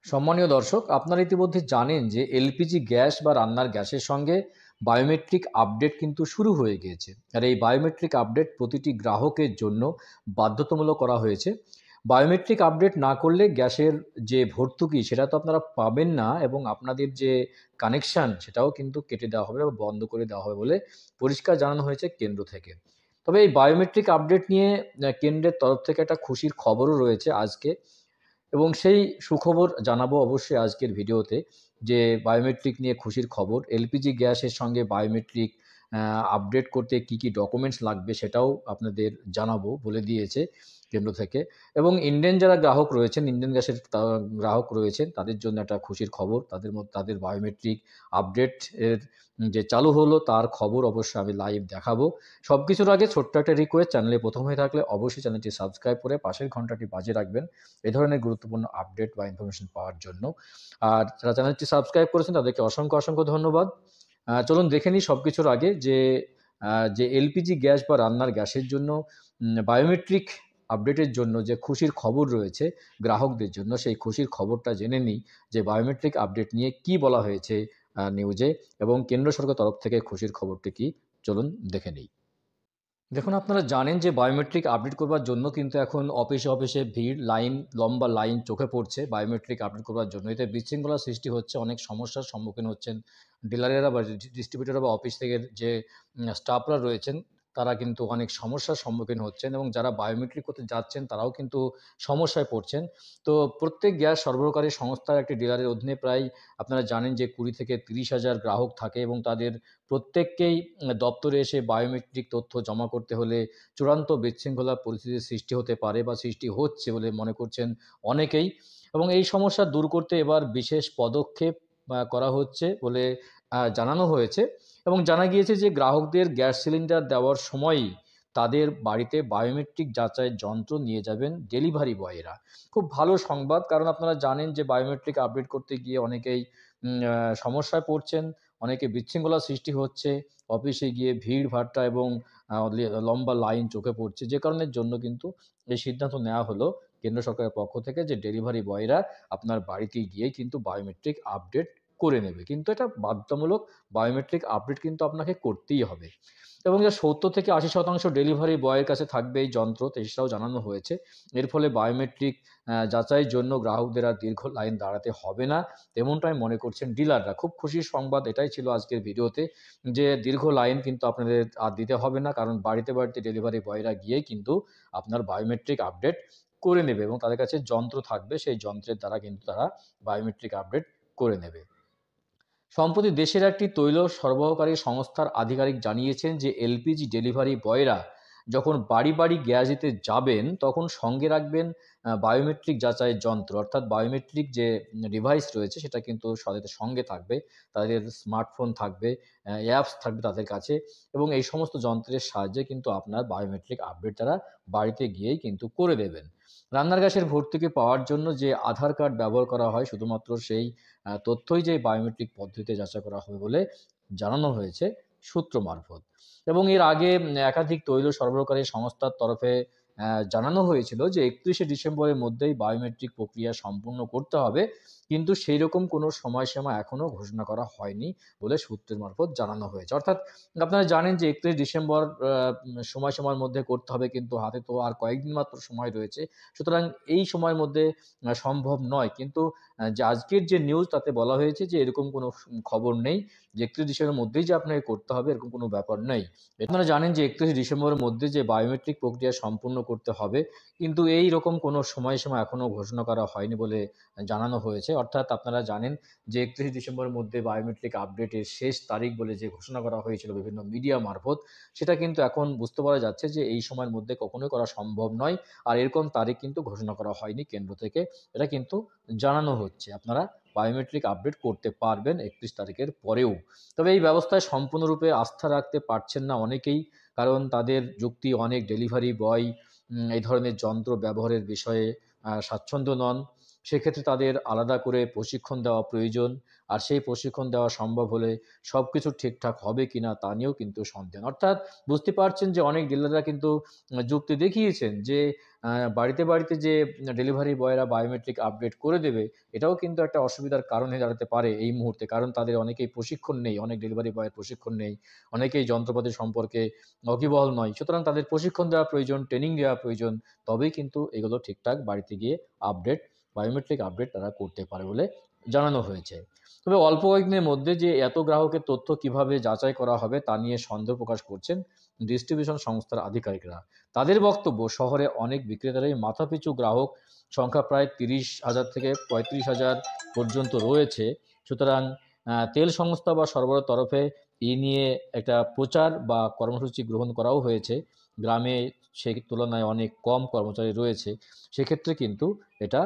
সম্মানীয় দর্শক, আপনারা ইতিমধ্যে জানেন যে এলপিজি গ্যাস বা রান্নার গ্যাসের সঙ্গে বায়োমেট্রিক আপডেট কিন্তু শুরু হয়ে গিয়েছে। আর এই বায়োমেট্রিক আপডেট প্রতিটি গ্রাহকের জন্য বাধ্যতামূলক করা হয়েছে। বায়োমেট্রিক আপডেট না করলে গ্যাসের যে ভর্তুকি সেটা তো আপনারা পাবেন না, এবং আপনাদের যে কানেকশান সেটাও কিন্তু কেটে দেওয়া হবে বা বন্ধ করে দেওয়া হবে বলে পরিষ্কার জানানো হয়েছে কেন্দ্র থেকে। তবে এই বায়োমেট্রিক আপডেট নিয়ে কেন্দ্রের তরফ থেকে একটা খুশির খবরও রয়েছে আজকে, এবং সেই সুখবর জানাবো অবশ্যই আজকের ভিডিওতে। যে বায়োমেট্রিক নিয়ে খুশির খবর, এলপিজি গ্যাসের সঙ্গে বায়োমেট্রিক আপডেট করতে কি কি ডকুমেন্টস লাগবে সেটাও আপনাদের জানাবো বলে দিয়েছে কেন্দ্র থেকে। এবং ইন্ডেন যারা গ্রাহক রয়েছেন, ইন্ডেন গ্যাসের গ্রাহক রয়েছেন, তাদের জন্য একটা খুশির খবর। তাদের মধ্যে তাদের বায়োমেট্রিক আপডেট এর যে চালু হলো তার খবর অবশ্যই আমি লাইভ দেখাবো। সব কিছুর আগে ছোট্ট একটা রিকোয়েস্ট, চ্যানেলে প্রথম হয়ে থাকলে অবশ্যই চ্যানেলটি সাবস্ক্রাইব করে পাশের ঘন্টাটি বাজিয়ে রাখবেন এ ধরনের গুরুত্বপূর্ণ আপডেট বা ইনফরমেশন পাওয়ার জন্য। আর যারা চ্যানেলটি সাবস্ক্রাইব করেছেন তাদেরকে অসংখ্য অসংখ্য ধন্যবাদ। চলুন দেখে নিই সব কিছুর আগে যে এলপিজি গ্যাস বা রান্নার গ্যাসের জন্য বায়োমেট্রিক আপডেটের জন্য যে খুশির খবর রয়েছে গ্রাহকদের জন্য, সেই খুশির খবরটা জেনে নিই যে বায়োমেট্রিক আপডেট নিয়ে কি বলা হয়েছে নিউজে, এবং কেন্দ্র সরকারের তরফ থেকে খুশির খবরটি কি, চলুন দেখে নিই। দেখুন, আপনারা জানেন যে বায়োমেট্রিক আপডেট করবার জন্য কিন্তু এখন অফিসে অফিসে ভিড়, লাইন, লম্বা লাইন চোখে পড়ছে বায়োমেট্রিক আপডেট করবার জন্য। এতে বিশৃঙ্খলার সৃষ্টি হচ্ছে, অনেক সমস্যার সম্মুখীন হচ্ছেন ডিলারেরা বা ডিস্ট্রিবিউটর বা অফিস থেকে যে স্টাফরা রয়েছেন, তারা কিন্তু অনেক সমস্যার সম্মুখীন হচ্ছেন, এবং যারা বায়োমেট্রিক করতে যাচ্ছেন তারাও কিন্তু সমস্যায় পড়ছেন। তো প্রত্যেক গ্যাস সরবরাহকারী সংস্থার একটি ডিলারের অধীনে প্রায় আপনারা জানেন যে 20 থেকে 30,000 গ্রাহক থাকে, এবং তাদের প্রত্যেককেই দপ্তরে এসে বায়োমেট্রিক তথ্য জমা করতে হলে চূড়ান্ত বিশৃঙ্খলার পরিস্থিতির সৃষ্টি হতে পারে বা সৃষ্টি হচ্ছে বলে মনে করছেন অনেকেই। এবং এই সমস্যা দূর করতে এবার বিশেষ পদক্ষেপ করা হচ্ছে বলে জানানো হয়েছে। এবং জানা গিয়েছে যে গ্রাহকদের গ্যাস সিলিন্ডার দেওয়ার সময়ই তাদের বাড়িতে বায়োমেট্রিক যাচাইয়ের যন্ত্র নিয়ে যাবেন ডেলিভারি বয়েরা। খুব ভালো সংবাদ, কারণ আপনারা জানেন যে বায়োমেট্রিক আপডেট করতে গিয়ে অনেকেই সমস্যায় পড়ছেন, অনেকে বিশৃঙ্খলার সৃষ্টি হচ্ছে, অফিসে গিয়ে ভিড়ভাট্টা এবং লম্বা লাইন চোখে পড়ছে। যে কারণের জন্য কিন্তু এই সিদ্ধান্ত নেওয়া হলো কেন্দ্র সরকারের পক্ষ থেকে যে ডেলিভারি বয়রা আপনার বাড়িতে গিয়েই কিন্তু বায়োমেট্রিক আপডেট করে নেবে। কিন্তু এটা বাধ্যতামূলক, বায়োমেট্রিক আপডেট কিন্তু আপনাকে করতেই হবে। এবং যা ৭০ থেকে ৮০% ডেলিভারি বয়ের কাছে থাকবে এই যন্ত্র, সেটাও জানানো হয়েছে। এর ফলে বায়োমেট্রিক যাচাইয়ের জন্য গ্রাহকদের আর দীর্ঘ লাইন দাঁড়াতে হবে না, তেমনটাই মনে করছেন ডিলাররা। খুব খুশির সংবাদ এটাই ছিল আজকের ভিডিওতে, যে দীর্ঘ লাইন কিন্তু আপনাদের আর দিতে হবে না, কারণ বাড়িতে বাড়িতে ডেলিভারি বয়রা গিয়েই কিন্তু আপনার বায়োমেট্রিক আপডেট করে নেবে, এবং তাদের কাছে যন্ত্র থাকবে, সেই যন্ত্রের দ্বারা কিন্তু তারা বায়োমেট্রিক আপডেট করে নেবে। সম্প্রতি দেশের একটি তৈল সরবরাহকারী সংস্থার আধিকারিক জানিয়েছেন যে এলপিজি ডেলিভারি বয়রা যখন বাড়ি বাড়ি গ্যাস দিতে যাবেন তখন সঙ্গে রাখবেন বায়োমেট্রিক যাচাইয়ের যন্ত্র, অর্থাৎ বায়োমেট্রিক যে ডিভাইস রয়েছে সেটা কিন্তু তাদের সঙ্গে থাকবে, তাদের স্মার্টফোন থাকবে, অ্যাপস থাকবে তাদের কাছে, এবং এই সমস্ত যন্ত্রের সাহায্যে কিন্তু আপনার বায়োমেট্রিক আপডেট তারা বাড়িতে গিয়েই কিন্তু করে দেবেন। রান্নার গ্যাসের ভর্তুকি পাওয়ার জন্য যে আধার কার্ড ব্যবহার করা হয়, শুধুমাত্র সেই তথ্যই যে বায়োমেট্রিক পদ্ধতিতে যাচাই করা হবে বলে জানানো হয়েছে সূত্র মারফত। এবং এর আগে একাধিক তৈল সরবরাহকারী সংস্থার তরফে জানানো হয়েছিল যে ৩১শে ডিসেম্বরের মধ্যেই বায়োমেট্রিক প্রক্রিয়া সম্পূর্ণ করতে হবে। কিন্তু সেইরকম কোনো সময়সীমা এখনো ঘোষণা করা হয়নি বলে সূত্রের মারফত জানানো হয়েছে। অর্থাৎ আপনারা জানেন যে ৩১ ডিসেম্বর সময়সীমার মধ্যে করতে হবে, কিন্তু হাতে তো আর কয়েকদিন মাত্র সময় রয়েছে। সুতরাং এই সময়ের মধ্যে সম্ভব নয়। কিন্তু যে আজকের যে নিউজ তাতে বলা হয়েছে যে এরকম কোনো খবর নেই যে ৩১ ডিসেম্বরের মধ্যেই যে আপনাকে করতে হবে, এরকম কোনো ব্যাপার নেই। আপনারা জানেন যে ৩১ ডিসেম্বরের মধ্যে যে বায়োমেট্রিক প্রক্রিয়া সম্পূর্ণ করতে হবে, কিন্তু এইরকম কোনো সময়সীমা এখনো ঘোষণা করা হয়নি বলে জানানো হয়েছে। অর্থাৎ আপনারা জানেন যে ৩১ ডিসেম্বরের মধ্যে বায়োমেট্রিক আপডেটের শেষ তারিখ বলে যে ঘোষণা করা হয়েছিল বিভিন্ন মিডিয়া মারফত, সেটা কিন্তু এখন বুঝতে পারা যাচ্ছে যে এই সময়ের মধ্যে কখনোই করা সম্ভব নয়। আর এরকম তারিখ কিন্তু ঘোষণা করা হয়নি কেন্দ্র থেকে। এটা কিন্তু জানানো হচ্ছে আপনারা বায়োমেট্রিক আপডেট করতে পারবেন ৩১ তারিখের পরেও। তবে এই ব্যবস্থায় সম্পূর্ণরূপে আস্থা রাখতে পারছেন না অনেকেই, কারণ তাদের যুক্তি অনেক ডেলিভারি বয় এই ধরনের যন্ত্র ব্যবহারের বিষয়ে স্বাচ্ছন্দ্য নন। সেক্ষেত্রে তাদের আলাদা করে প্রশিক্ষণ দেওয়া প্রয়োজন। আর সেই প্রশিক্ষণ দেওয়া সম্ভব হলে সবকিছু ঠিকঠাক হবে কিনা তা নিয়েও কিন্তু সন্দেহ। অর্থাৎ বুঝতে পারছেন যে অনেক ডিলাররা কিন্তু যুক্তি দেখিয়েছেন যে বাড়িতে, বাড়িতে যে ডেলিভারি বয়রা বায়োমেট্রিক আপডেট করে দেবে, এটাও কিন্তু একটা অসুবিধার কারণ হয়ে দাঁড়াতে পারে এই মুহূর্তে। কারণ তাদের অনেকেই প্রশিক্ষণ নেই, অনেক ডেলিভারি বয়ের প্রশিক্ষণ নেই। অনেকেই যন্ত্রপাতি সম্পর্কে ওয়াকিবহাল নয়। সুতরাং তাদের প্রশিক্ষণ দেওয়া প্রয়োজন, ট্রেনিং দেওয়া প্রয়োজন। তবেই কিন্তু এগুলো ঠিকঠাক বাড়িতে গিয়ে আপডেট, বায়োমেট্রিক আপডেট তারা করতে পারে বলে জানানো হয়েছে। তবে অল্প কয়েকদিনের মধ্যে যে এত গ্রাহকের তথ্য কিভাবে যাচাই করা হবে তা নিয়ে সন্দেহ প্রকাশ করছেন ডিস্ট্রিবিউশন সংস্থার আধিকারিকরা। তাদের বক্তব্য, শহরে অনেক বিক্রেতারাই মাথাপিছু গ্রাহক সংখ্যা প্রায় ৩০,০০০ থেকে ৩৫,০০০ পর্যন্ত রয়েছে। সুতরাং তেল সংস্থা বা সরবরাহের তরফে এই নিয়ে একটা প্রচার বা কর্মসূচি গ্রহণ করাও হয়েছে। গ্রামে সেই তুলনায় অনেক কম কর্মচারী রয়েছে। সেক্ষেত্রে কিন্তু এটা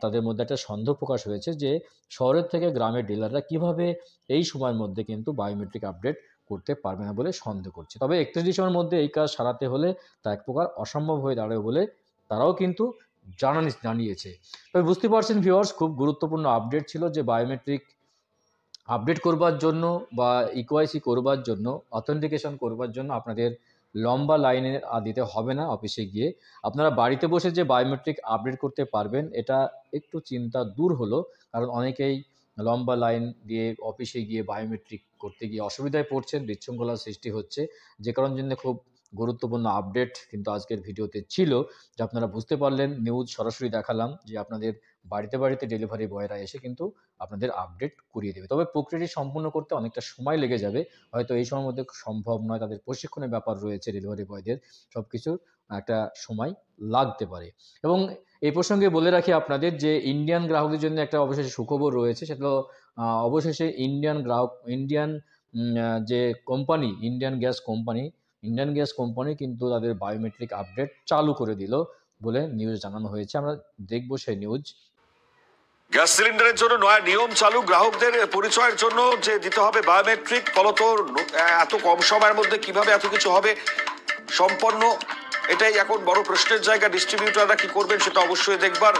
তাদের মধ্যে একটা সন্দেহ প্রকাশ হয়েছে যে শহরের থেকে গ্রামের ডিলাররা কিভাবে এই সময়ের মধ্যে কিন্তু বায়োমেট্রিক আপডেট করতে পারবে না বলে সন্দেহ করছে। তবে ৩১ ডিসেম্বরের মধ্যে এই কাজ সারাতে হলে তা এক প্রকার অসম্ভব হয়ে দাঁড়াবে বলে তারাও কিন্তু জানিয়েছে। তবে বুঝতে পারছেন ভিউয়ার্স, খুব গুরুত্বপূর্ণ আপডেট ছিল যে বায়োমেট্রিক আপডেট করবার জন্য বা ইকেওয়াইসি করবার জন্য, অথেন্টিকেশন করবার জন্য আপনাদের লম্বা লাইনে দিতে হবে না অফিসে গিয়ে। আপনারা বাড়িতে বসে যে বায়োমেট্রিক আপডেট করতে পারবেন, এটা একটু চিন্তা দূর হলো। কারণ অনেকেই লম্বা লাইন দিয়ে অফিসে গিয়ে বায়োমেট্রিক করতে গিয়ে অসুবিধায় পড়ছেন, বিশৃঙ্খলার সৃষ্টি হচ্ছে। যে কারণের জন্য খুব গুরুত্বপূর্ণ আপডেট কিন্তু আজকের ভিডিওতে ছিল, যে আপনারা বুঝতে পারলেন। নিউজ সরাসরি দেখালাম যে আপনাদের বাড়িতে, বাড়িতে ডেলিভারি বয়রা এসে কিন্তু আপনাদের আপডেট করিয়ে দেবে। তবে প্রক্রিয়াটি সম্পূর্ণ করতে অনেকটা সময় লেগে যাবে। হয়তো এই সময়ের মধ্যে সম্ভব নয়, তাদের প্রশিক্ষণের ব্যাপার রয়েছে ডেলিভারি বয়দের। সবকিছুর একটা সময় লাগতে পারে। এবং এই প্রসঙ্গে বলে রাখি আপনাদের যে ইন্ডিয়ান গ্রাহকদের জন্য একটা অবশেষে সুখবর রয়েছে। সেটা হলো অবশেষে ইন্ডিয়ান যে কোম্পানি, ইন্ডিয়ান গ্যাস কোম্পানি কিন্তু তাদের বায়োমেট্রিক আপডেট চালু করে দিল বলে নিউজ জানানো হয়েছে। আমরা দেখব সেই নিউজ। গ্যাস সিলিন্ডারের জন্য নয়া নিয়ম চালু, গ্রাহকদের পরিচয়ের জন্য যে দিতে হবে বায়োমেট্রিক। ফলত এত কম সময়ের মধ্যে কিভাবে এত কিছু হবে সম্পন্ন, এটাই এখন বড় প্রশ্নের জায়গা। ডিস্ট্রিবিউটররা কি করবেন সেটা অবশ্যই দেখবার।